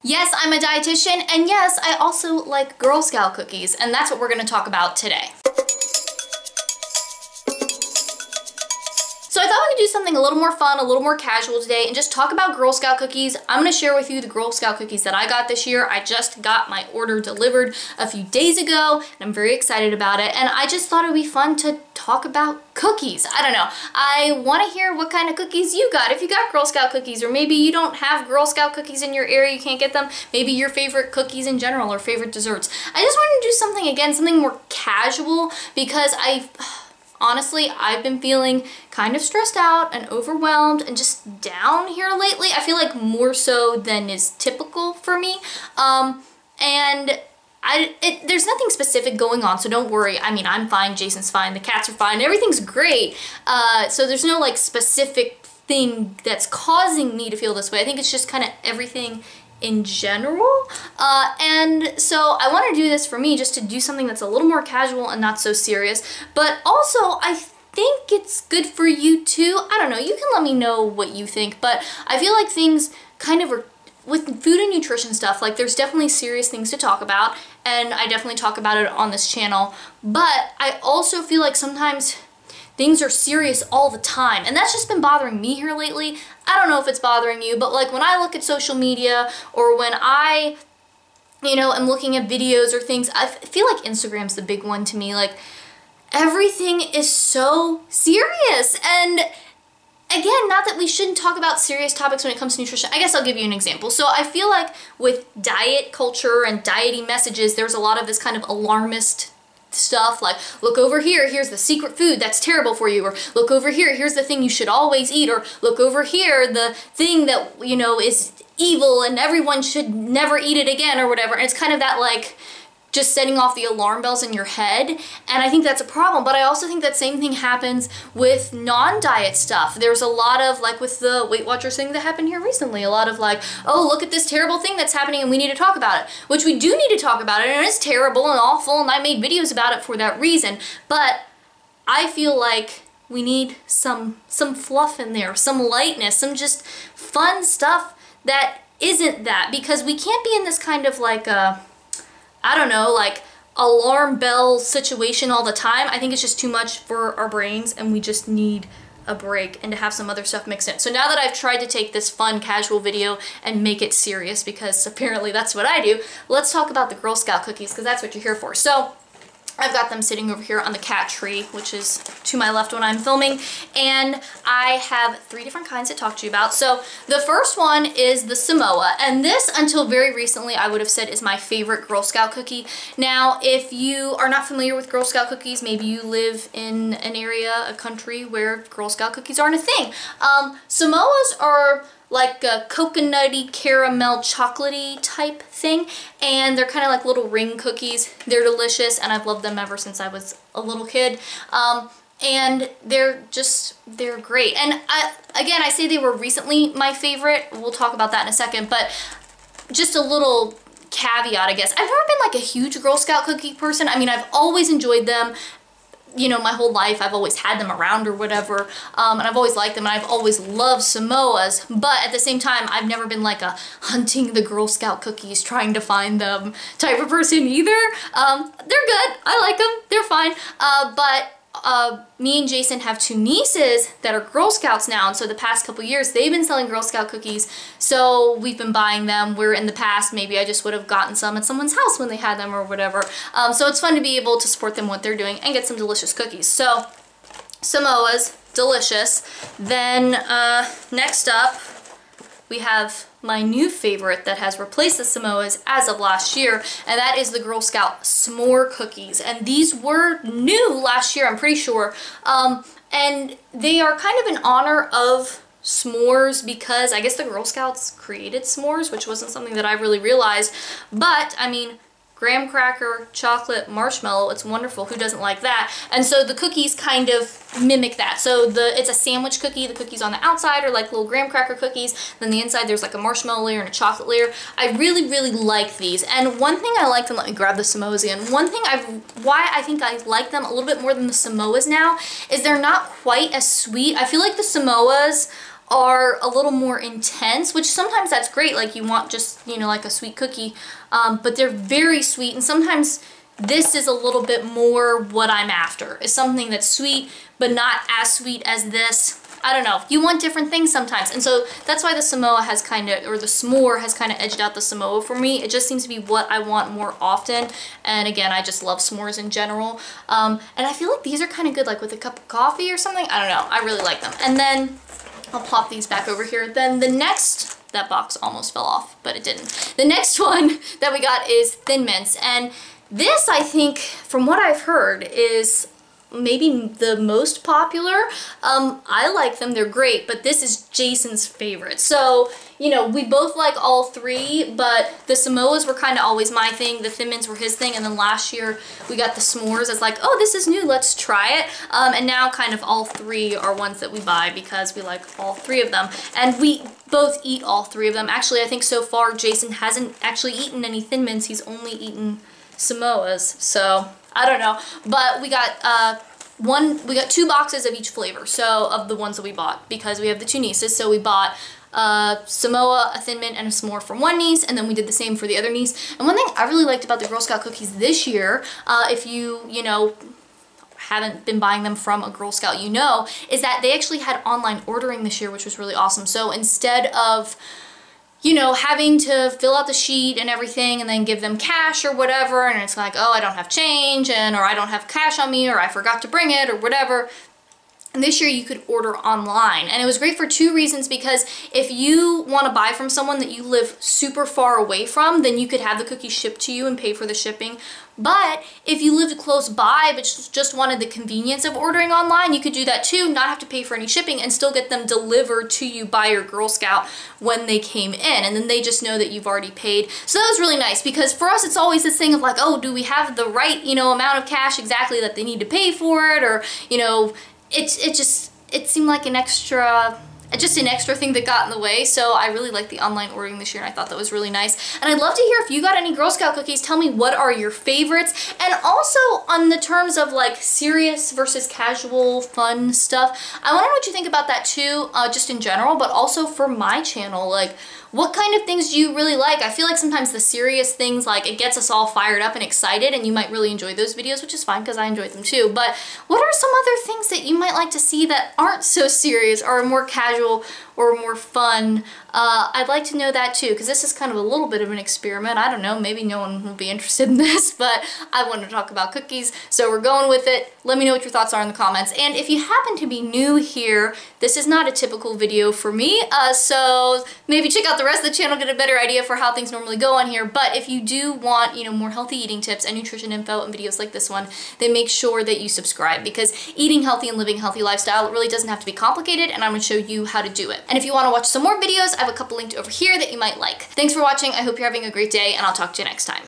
Yes, I'm a dietitian, and yes, I also like Girl Scout cookies, and that's what we're going to talk about today. So I thought we could do something a little more fun, a little more casual today, and just talk about Girl Scout cookies. I'm going to share with you the Girl Scout cookies that I got this year. I just got my order delivered a few days ago, and I'm very excited about it, and I just thought it would be fun to talk about cookies. I don't know. I want to hear what kind of cookies you got. If you got Girl Scout cookies, or maybe you don't have Girl Scout cookies in your area, you can't get them, maybe your favorite cookies in general or favorite desserts. I just wanted to do something, again, something more casual, because honestly, I've been feeling kind of stressed out and overwhelmed and just down here lately. I feel like more so than is typical for me. And there's nothing specific going on, so don't worry. I mean, I'm fine, Jason's fine, the cats are fine, everything's great. So there's no like specific thing that's causing me to feel this way. I think it's just kind of everything in general, and so I want to do this for me, just to do something that's a little more casual and not so serious, but also I think it's good for you too. I don't know, you can let me know what you think, but I feel like things kind of are, with food and nutrition stuff, like there's definitely serious things to talk about, and I definitely talk about it on this channel, but I also feel like sometimes things are serious all the time, and that's just been bothering me here lately. I don't know if it's bothering you, but like when I look at social media, or when I, am looking at videos or things, I feel like Instagram's the big one to me. Like, everything is so serious, and again, not that we shouldn't talk about serious topics when it comes to nutrition. I guess I'll give you an example. So I feel like with diet culture and dieting messages, there's a lot of this kind of alarmist stuff, like, look over here, here's the secret food that's terrible for you, or look over here, here's the thing you should always eat, or look over here, the thing that, is evil and everyone should never eat it again, or whatever. And it's kind of that, like, just setting off the alarm bells in your head, and I think that's a problem. But I also think that same thing happens with non-diet stuff. There's a lot of, like with the Weight Watchers thing that happened here recently, a lot of like, oh, look at this terrible thing that's happening and we need to talk about it, which we do need to talk about it, and it's terrible and awful, and I made videos about it for that reason. But I feel like we need some fluff in there, some lightness, some just fun stuff that isn't that, because we can't be in this kind of like I don't know, like alarm bell situation all the time. I think it's just too much for our brains, and we just need a break and to have some other stuff mixed in. So now that I've tried to take this fun, casual video and make it serious, because apparently that's what I do, let's talk about the Girl Scout cookies, because that's what you're here for. So I've got them sitting over here on the cat tree, which is to my left when I'm filming, and I have 3 different kinds to talk to you about. So the first one is the Samoa, and this, until very recently, I would have said is my favorite Girl Scout cookie. Now, if you are not familiar with Girl Scout cookies, maybe you live in an area, a country where Girl Scout cookies aren't a thing. Samoas are like a coconutty, caramel, chocolatey type thing, and they're kind of like little ring cookies. They're delicious, and I've loved them ever since I was a little kid. And they're great. And again, I say they were recently my favorite. We'll talk about that in a second, but just a little caveat, I guess. I've never been like a huge Girl Scout cookie person. I mean, I've always enjoyed them. My whole life I've always had them around or whatever, and I've always liked them, and I've always loved Samoas, but at the same time, I've never been like a hunting the Girl Scout cookies, trying to find them type of person either. They're good, I like them, they're fine, but me and Jason have 2 nieces that are Girl Scouts now, and so the past couple years they've been selling Girl Scout cookies, so we've been buying them. Where in the past maybe I just would have gotten some at someone's house when they had them or whatever. So it's fun to be able to support them what they're doing and get some delicious cookies. So Samoas, delicious. Then next up we have my new favorite that has replaced the Samoas as of last year, and that is the Girl Scout s'more cookies. And these were new last year, I'm pretty sure. And they are kind of in honor of s'mores, because I guess the Girl Scouts created s'mores, which wasn't something that I really realized. But, I mean, graham cracker, chocolate, marshmallow, it's wonderful. Who doesn't like that? And so the cookies kind of mimic that. So it's a sandwich cookie. The cookies on the outside are like little graham cracker cookies. Then the inside there's like a marshmallow layer and a chocolate layer. I really, really like these. And one thing I liked, and let me grab the Samoas again, why I think I like them a little bit more than the Samoas now is they're not quite as sweet. I feel like the Samoas are a little more intense, which sometimes that's great, like you want just, you know, like a sweet cookie, but they're very sweet, and sometimes this is a little bit more what I'm after, is something that's sweet, but not as sweet as this. I don't know, you want different things sometimes, and so that's why the Samoa has kind of, or the s'more has kind of edged out the Samoa for me. It just seems to be what I want more often, and again, I just love s'mores in general, and I feel like these are kind of good, like with a cup of coffee or something. I don't know, I really like them. And then I'll plop these back over here. Then the next, that box almost fell off, but it didn't. The next one that we got is Thin Mints, and this, I think, from what I've heard, is maybe the most popular. I like them, they're great, but this is Jason's favorite. So, you know, we both like all three, but the Samoas were kind of always my thing, the Thin Mints were his thing, and then last year we got the s'mores as like, oh, this is new, let's try it. And now kind of all three are ones that we buy because we like all three of them. And we both eat all three of them. Actually, I think so far Jason hasn't actually eaten any Thin Mints, he's only eaten Samoas, so I don't know. But we got we got 2 boxes of each flavor, so of the ones that we bought, because we have the 2 nieces. So we bought Samoa, a Thin Mint, and a s'more from one niece, and then we did the same for the other niece. And one thing I really liked about the Girl Scout cookies this year, if you know, haven't been buying them from a Girl Scout, you know, is that they actually had online ordering this year, which was really awesome. So instead of, you know, having to fill out the sheet and everything and then give them cash or whatever, and it's like, oh, I don't have change, and or I don't have cash on me, or I forgot to bring it, or whatever. And this year you could order online, and it was great for 2 reasons, because if you want to buy from someone that you live super far away from, then you could have the cookies shipped to you and pay for the shipping. But if you lived close by but just wanted the convenience of ordering online, you could do that too, not have to pay for any shipping, and still get them delivered to you by your Girl Scout when they came in, and then they just know that you've already paid. So that was really nice, because for us it's always this thing of like, oh, do we have the right, you know, amount of cash exactly that they need to pay for it, or, you know, it seemed like an extra thing that got in the way. So I really liked the online ordering this year, and I thought that was really nice. And I'd love to hear if you got any Girl Scout cookies. Tell me what are your favorites, and also on the terms of like serious versus casual fun stuff, I want to know what you think about that too, just in general, but also for my channel, like what kind of things do you really like? I feel like sometimes the serious things, like, it gets us all fired up and excited, and you might really enjoy those videos, which is fine because I enjoyed them too. But what are some other things that you might like to see that aren't so serious, or are more casual or more fun? I'd like to know that too, because this is kind of a little bit of an experiment. I don't know, maybe no one will be interested in this, but I want to talk about cookies, so we're going with it. Let me know what your thoughts are in the comments. And if you happen to be new here, this is not a typical video for me, so maybe check out the rest of the channel, get a better idea for how things normally go on here. But if you do want, you know, more healthy eating tips and nutrition info and videos like this one, then make sure that you subscribe, because eating healthy and living a healthy lifestyle, it really doesn't have to be complicated, and I'm going to show you how to do it. And if you want to watch some more videos, I have a couple linked over here that you might like. Thanks for watching. I hope you're having a great day, and I'll talk to you next time.